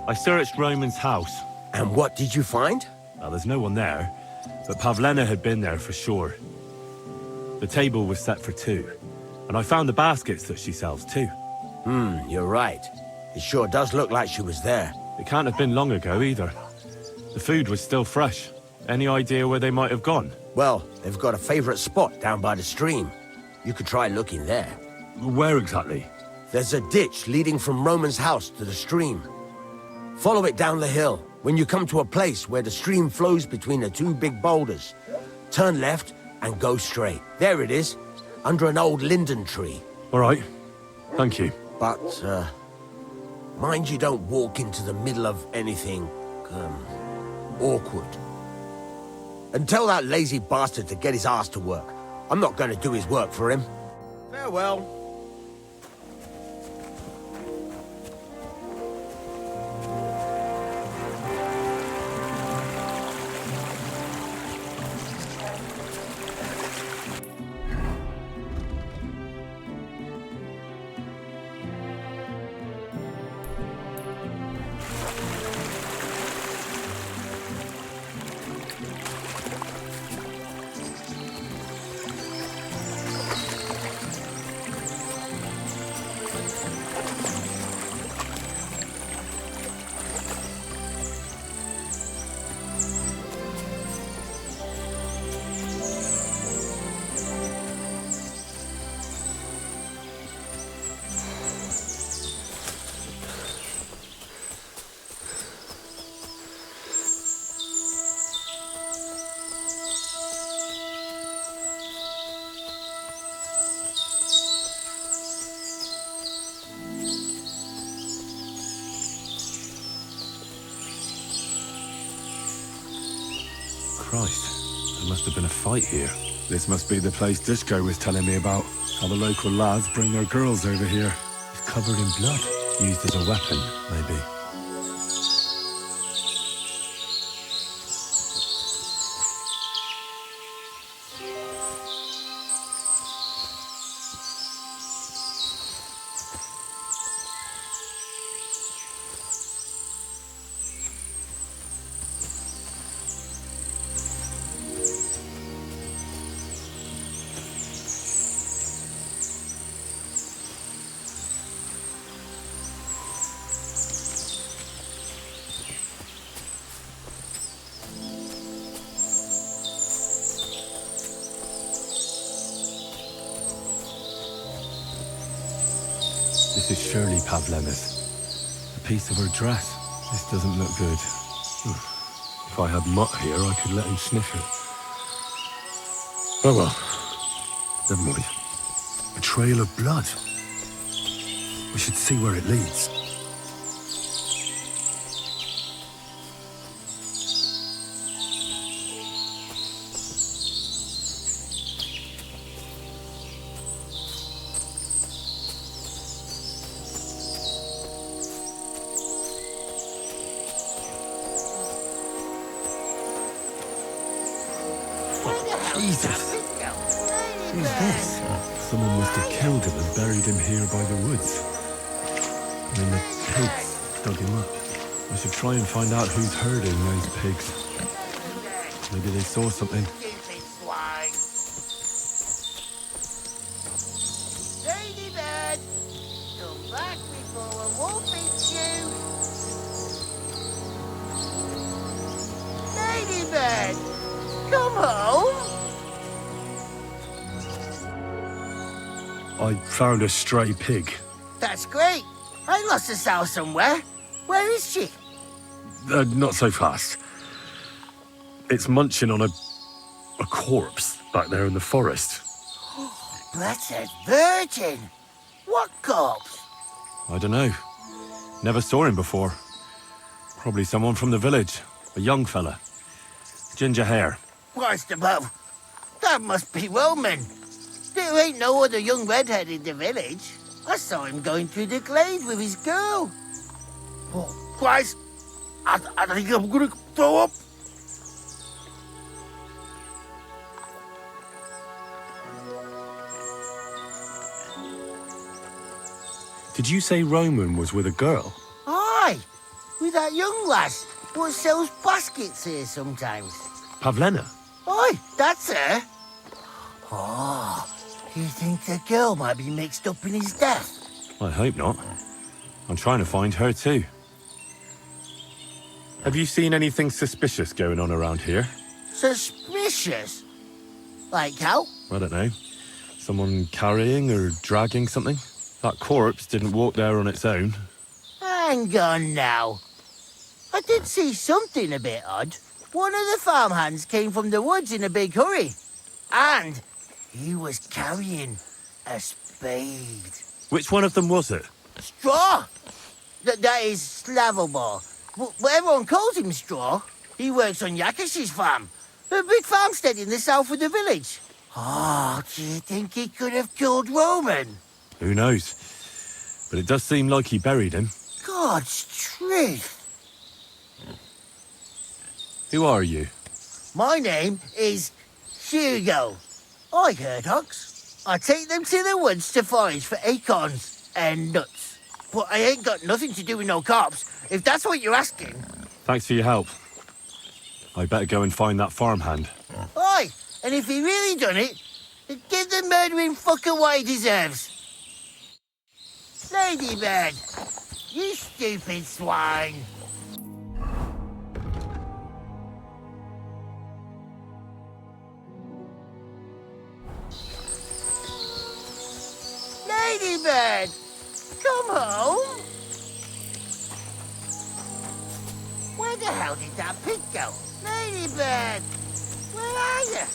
I searched Roman's house. And what did you find? Well, there's no one there, but Pavlena had been there for sure. The table was set for two, and I found the baskets that she sells too. You're right. It sure does look like she was there. It can't have been long ago either. The food was still fresh. Any idea where they might have gone? Well, they've got a favorite spot down by the stream. You could try looking there. Where exactly? There's a ditch leading from Roman's house to the stream. Follow it down the hill. When you come to a place where the stream flows between the two big boulders, turn left and go straight. There it is, under an old linden tree. All right. Thank you. But, mind you don't walk into the middle of anything, awkward. And tell that lazy bastard to get his ass to work. I'm not going to do his work for him. Farewell. Christ, there must have been a fight here. This must be the place Disco was telling me about. How the local lads bring their girls over here. It's covered in blood. Used as a weapon, maybe. This is surely Pavlena's. A piece of her dress. This doesn't look good. If I had Mutt here, I could let him sniff it. Oh well. Never mind. A trail of blood. We should see where it leads. Jesus! Who's this? Someone must have killed him and buried him here by the woods. I mean, the pigs dug him up. I should try and find out who's herding those pigs. Maybe they saw something. Ladybird, come back before a wolf eats you. Ladybird, come home. I found a stray pig. That's great. I lost a sow somewhere. Where is she? Not so fast. It's munching on a corpse back there in the forest. Blessed Virgin. What corpse? I don't know. Never saw him before. Probably someone from the village. A young fella. Ginger hair. Christ above. That must be Roman. There ain't no other young redhead in the village. I saw him going through the glade with his girl. Oh, Christ. I think I'm gonna throw up. Did you say Roman was with a girl? Aye. with that young lass what sells baskets here sometimes. Pavlena? Oi, that's her. Oh, you think the girl might be mixed up in his death? I hope not. I'm trying to find her too. Have you seen anything suspicious going on around here? Suspicious? Like how? I don't know. Someone carrying or dragging something? That corpse didn't walk there on its own. Hang on now. I did see something a bit odd. One of the farmhands came from the woods in a big hurry. And he was carrying a spade. Which one of them was it? Straw! That is Slavobor. But everyone calls him Straw. He works on Yakish's farm. A big farmstead in the south of the village. Oh, do you think he could have killed Roman? Who knows? But it does seem like he buried him. God's truth. Who are you? My name is Hugo. I herd hogs. I take them to the woods to forage for acorns and nuts. But I ain't got nothing to do with no cops, if that's what you're asking. Thanks for your help. I better go and find that farmhand. Oi, and if he really done it, then give the murdering fucker what he deserves. Ladybird, you stupid swine. Ladybird, come home. Where the hell did that pig go? Ladybird, where are you?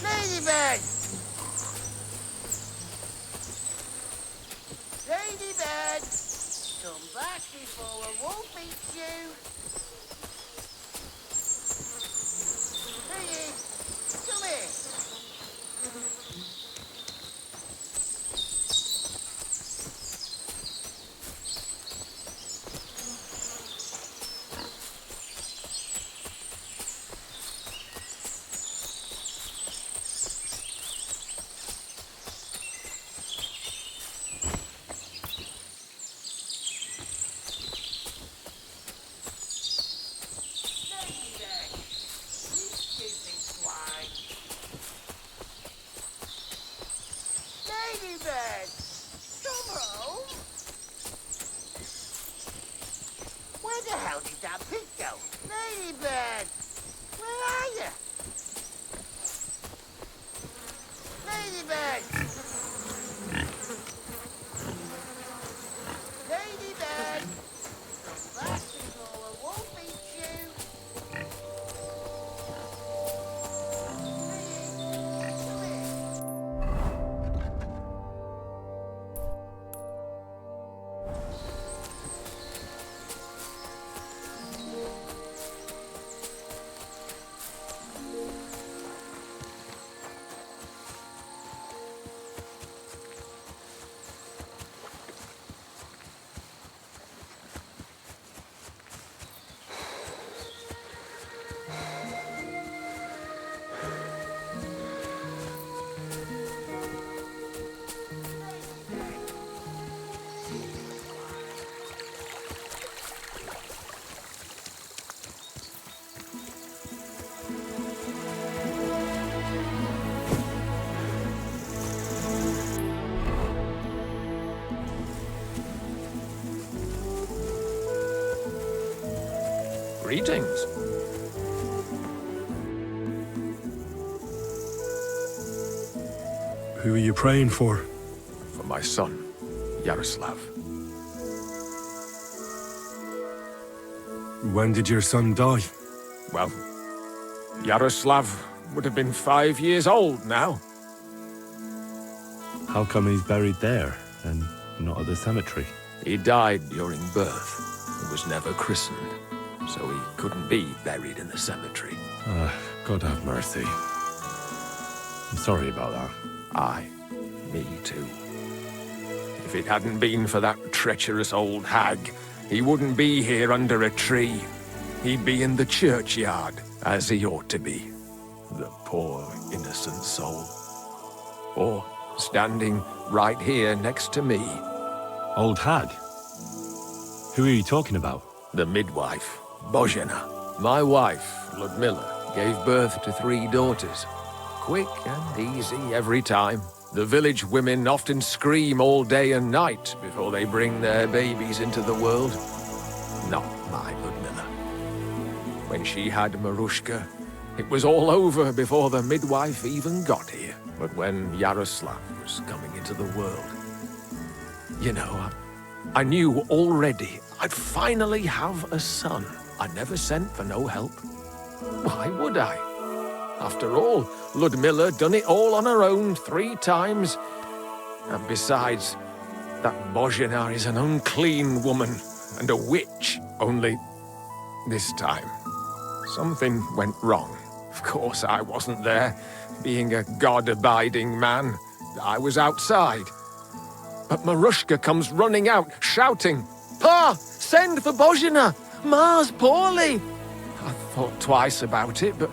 Ladybird! Ladybird! Come back before a wolf eats you! Piggy, come here! Ladybird, come home. Where the hell did that pig go? Ladybird, where are you? Ladybird! Ladybird! Come back before a wolf eats you. Greetings. Who are you praying for? For my son, Yaroslav. When did your son die? Well, Yaroslav would have been 5 years old now. How come he's buried there and not at the cemetery? He died during birth and was never christened, so he couldn't be buried in the cemetery. God have mercy. I'm sorry about that. Aye, me too. If it hadn't been for that treacherous old hag, he wouldn't be here under a tree. He'd be in the churchyard, as he ought to be. The poor, innocent soul. Or standing right here next to me. Old hag? Who are you talking about? The midwife, Bozhena. My wife, Ludmilla, gave birth to 3 daughters. Quick and easy every time. The village women often scream all day and night before they bring their babies into the world. Not my Ludmilla. When she had Marushka, it was all over before the midwife even got here. But when Yaroslav was coming into the world, you know, I knew already I'd finally have a son. I never sent for no help. Why would I? After all, Ludmilla done it all on her own 3 times. And besides, that Bozhena is an unclean woman and a witch. Only this time, something went wrong. Of course, I wasn't there. Being a God-abiding man, I was outside. But Marushka comes running out, shouting, "Pa, send for Bozhena! Ma's poorly!" I thought twice about it, but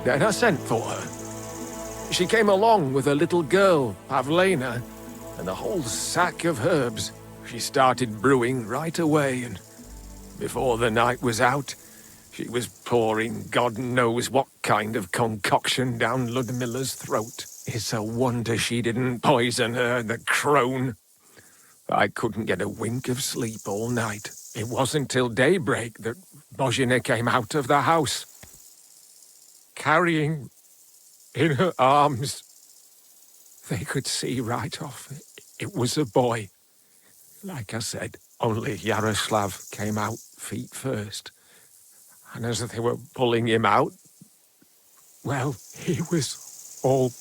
then I sent for her. She came along with a little girl, Pavlena, and a whole sack of herbs. She started brewing right away, and before the night was out, she was pouring God knows what kind of concoction down Ludmilla's throat. It's a wonder she didn't poison her, the crone. I couldn't get a wink of sleep all night. It wasn't till daybreak that Bozhena came out of the house, carrying in her arms. They could see right off it was a boy. Like I said, only Yaroslav came out feet first. And as they were pulling him out, well, he was all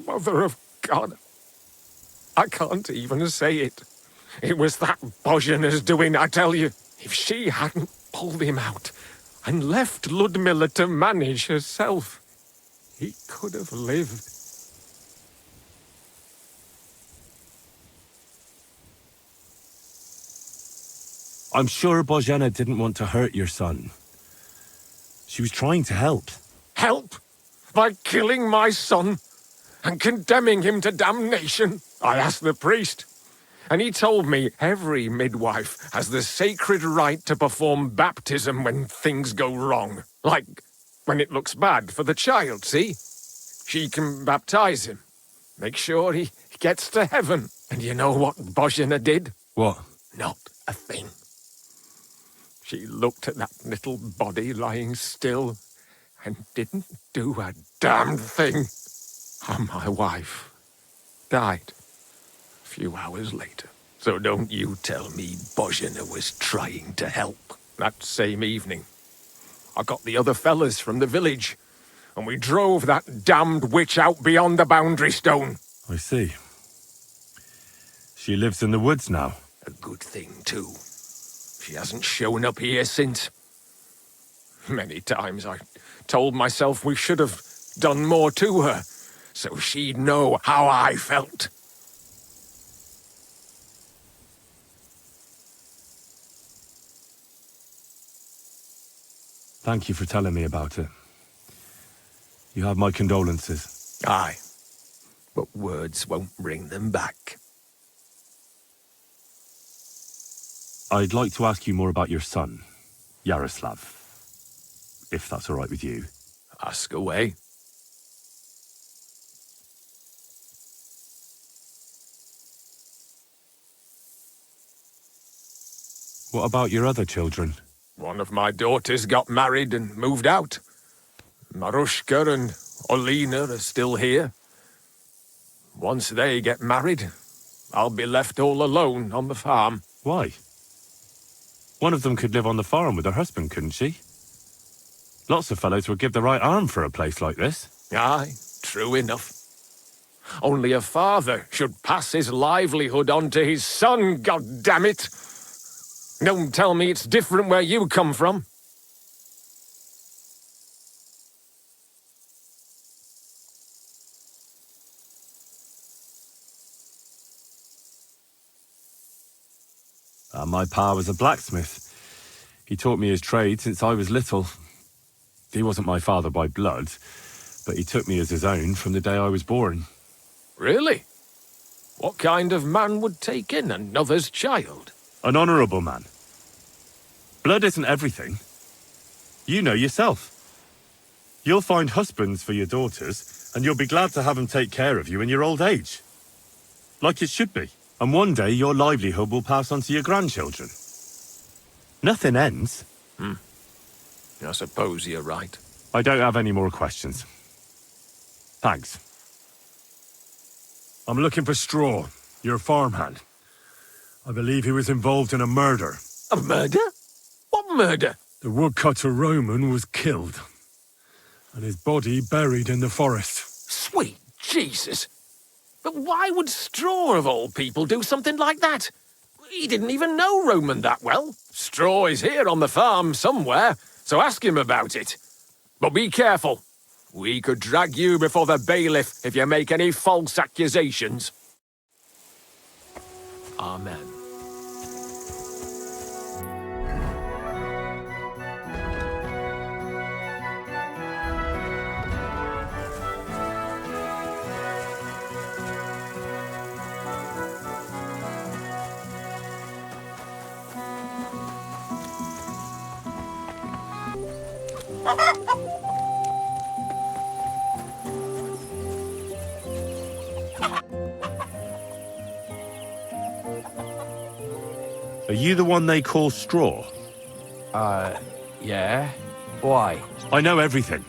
Mother of God. I can't even say it. It was that Bozhena's doing, I tell you. If she hadn't pulled him out and left Ludmilla to manage herself, he could have lived. I'm sure Bozhena didn't want to hurt your son. She was trying to help. Help? By killing my son and condemning him to damnation? I asked the priest, and he told me every midwife has the sacred right to perform baptism when things go wrong. Like when it looks bad for the child, see? She can baptize him, make sure he gets to heaven. And you know what Bozhena did? What? Not a thing. She looked at that little body lying still and didn't do a damned thing. And my wife died a few hours later. So don't you tell me Bozhena was trying to help. That same evening, I got the other fellas from the village, and we drove that damned witch out beyond the boundary stone. I see. She lives in the woods now. A good thing, too. She hasn't shown up here since. Many times I told myself we should have done more to her, so she'd know how I felt. Thank you for telling me about it. You have my condolences. Aye, but words won't bring them back. I'd like to ask you more about your son, Yaroslav, if that's all right with you. Ask away. What about your other children? One of my daughters got married and moved out. Marushka and Olina are still here. Once they get married, I'll be left all alone on the farm. Why? One of them could live on the farm with her husband, couldn't she? Lots of fellows would give the right arm for a place like this. Aye, true enough. Only a father should pass his livelihood on to his son, goddammit! Don't tell me it's different where you come from. My pa was a blacksmith. He taught me his trade since I was little. He wasn't my father by blood, but he took me as his own from the day I was born. Really? What kind of man would take in another's child? An honourable man. Blood isn't everything. You know yourself. You'll find husbands for your daughters, and you'll be glad to have them take care of you in your old age. Like it should be. And one day your livelihood will pass on to your grandchildren. Nothing ends. I suppose you're right. I don't have any more questions. Thanks. I'm looking for Straw, your farmhand. I believe he was involved in a murder. A murder? What murder? The woodcutter Roman was killed, and his body buried in the forest. Sweet Jesus! But why would Straw, of all people, do something like that? He didn't even know Roman that well. Straw is here on the farm somewhere, so ask him about it. But be careful. We could drag you before the bailiff if you make any false accusations. Amen. Are you the one they call Straw? Yeah? Why? I know everything.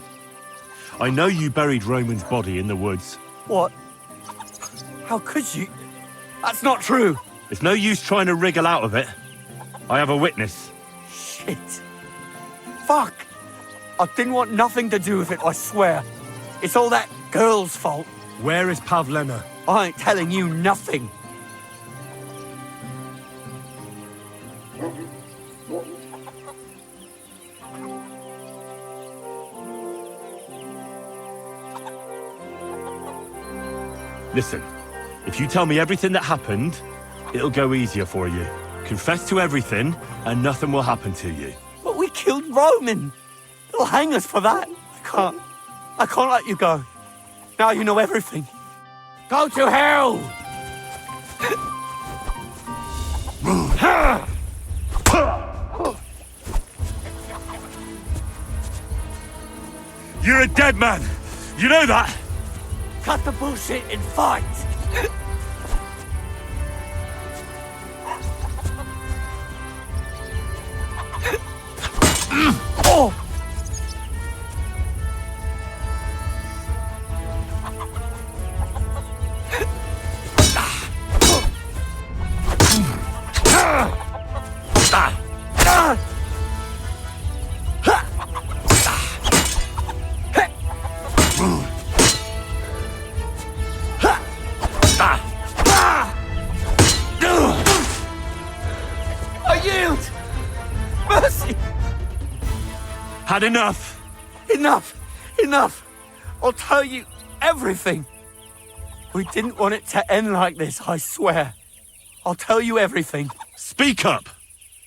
I know you buried Roman's body in the woods. What? How could you? That's not true! It's no use trying to wriggle out of it. I have a witness. Shit. Fuck! I didn't want nothing to do with it, I swear. It's all that girl's fault. Where is Pavlena? I ain't telling you nothing. Listen, if you tell me everything that happened, it'll go easier for you. Confess to everything, and nothing will happen to you. But we killed Roman. They'll hang us for that. I can't let you go. Now you know everything. Go to hell! You're a dead man! You know that? Cut the bullshit and fight! Oh! I yield! Mercy! Had enough! Enough! Enough! I'll tell you everything. We didn't want it to end like this, I swear. I'll tell you everything. Speak up!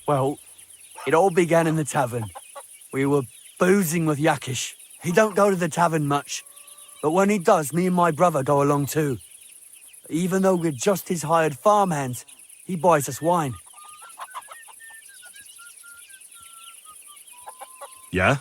Well, it all began in the tavern. We were boozing with Yakish. He don't go to the tavern much, but when he does, me and my brother go along too. Even though we're just his hired farmhands, he buys us wine. Yeah?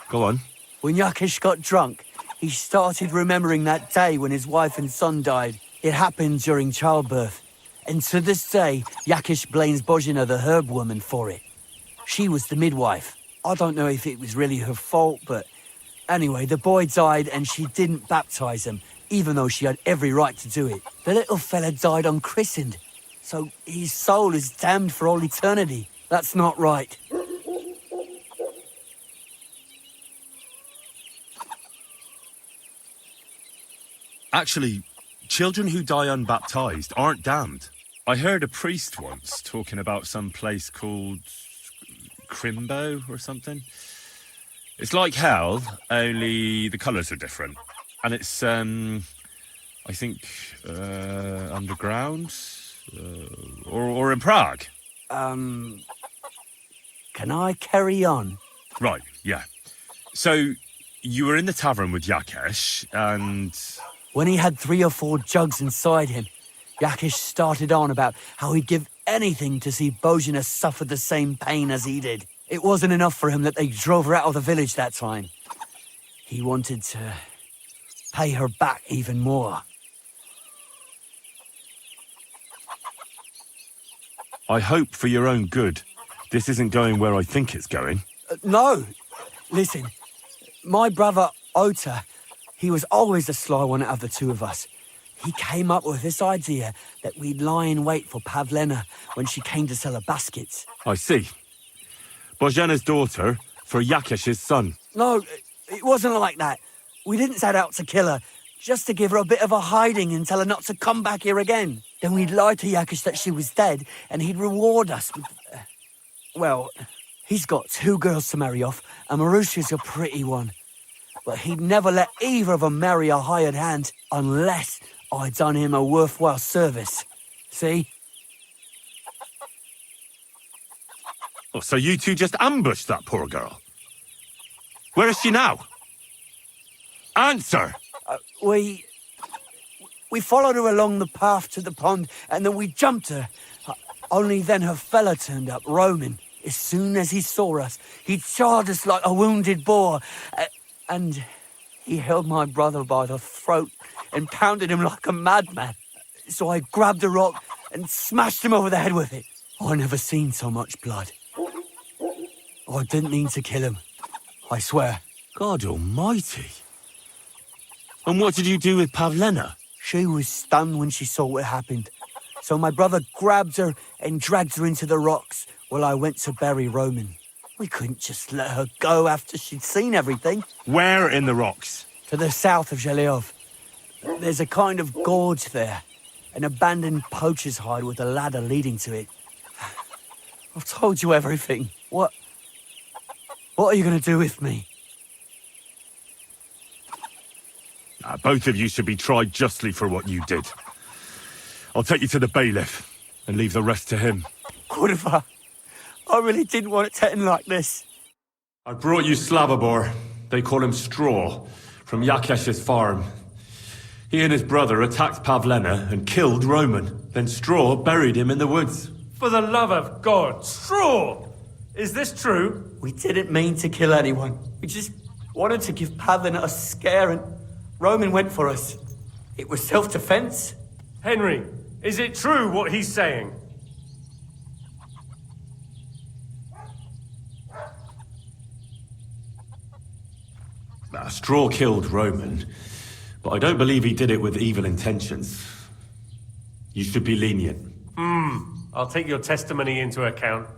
Go on. When Yakish got drunk, he started remembering that day when his wife and son died. It happened during childbirth. And to this day, Yakish blames Bozhina, the herb woman, for it. She was the midwife. I don't know if it was really her fault, but anyway, the boy died and she didn't baptize him, even though she had every right to do it. The little fella died unchristened, so his soul is damned for all eternity. That's not right. Actually, children who die unbaptized aren't damned. I heard a priest once talking about some place called Crimbo or something. It's like hell, only the colours are different. And it's, I think, underground? Or in Prague. Can I carry on? Right, yeah. So, you were in the tavern with Yakesh, and... When he had 3 or 4 jugs inside him, Yakish started on about how he'd give anything to see Bozhina suffer the same pain as he did. It wasn't enough for him that they drove her out of the village that time. He wanted to pay her back even more. I hope for your own good, this isn't going where I think it's going. No. Listen, my brother Ota, he was always the sly one out of the two of us. He came up with this idea that we'd lie in wait for Pavlena when she came to sell her baskets. I see. Božena's daughter for Yakesh's son. No, it wasn't like that. We didn't set out to kill her, just to give her a bit of a hiding and tell her not to come back here again. Then we'd lie to Yakesh that she was dead, and he'd reward us with... well, he's got 2 girls to marry off, and Marusha's a pretty one. But he'd never let either of them marry a hired hand unless I'd done him a worthwhile service. See? Oh, so you two just ambushed that poor girl? Where is she now? Answer! We followed her along the path to the pond, and then we jumped her. Only then her fella turned up, Roman. As soon as he saw us, he charged us like a wounded boar. And he held my brother by the throat and pounded him like a madman. So I grabbed a rock and smashed him over the head with it. I never seen so much blood. I didn't mean to kill him, I swear. God almighty. And what did you do with Pavlena? She was stunned when she saw what happened. So my brother grabbed her and dragged her into the rocks while I went to bury Roman. We couldn't just let her go after she'd seen everything. Where in the rocks? To the south of Zhelyov. There's a kind of gorge there. An abandoned poacher's hide with a ladder leading to it. I've told you everything. What are you going to do with me? Both of you should be tried justly for what you did. I'll take you to the bailiff and leave the rest to him. Kurva, I really didn't want it to end like this. I brought you Slavobor. They call him Straw, from Yakesh's farm. He and his brother attacked Pavlena and killed Roman. Then Straw buried him in the woods. For the love of God, Straw! Is this true? We didn't mean to kill anyone. We just wanted to give Pavlena a scare, and Roman went for us. It was self-defense. Henry, is it true what he's saying? Straw killed Roman, but I don't believe he did it with evil intentions. You should be lenient. I'll take your testimony into account.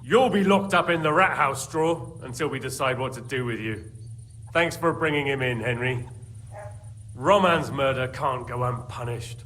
You'll be locked up in the rat house, Straw, until we decide what to do with you. Thanks for bringing him in, Henry. Roman's murder can't go unpunished.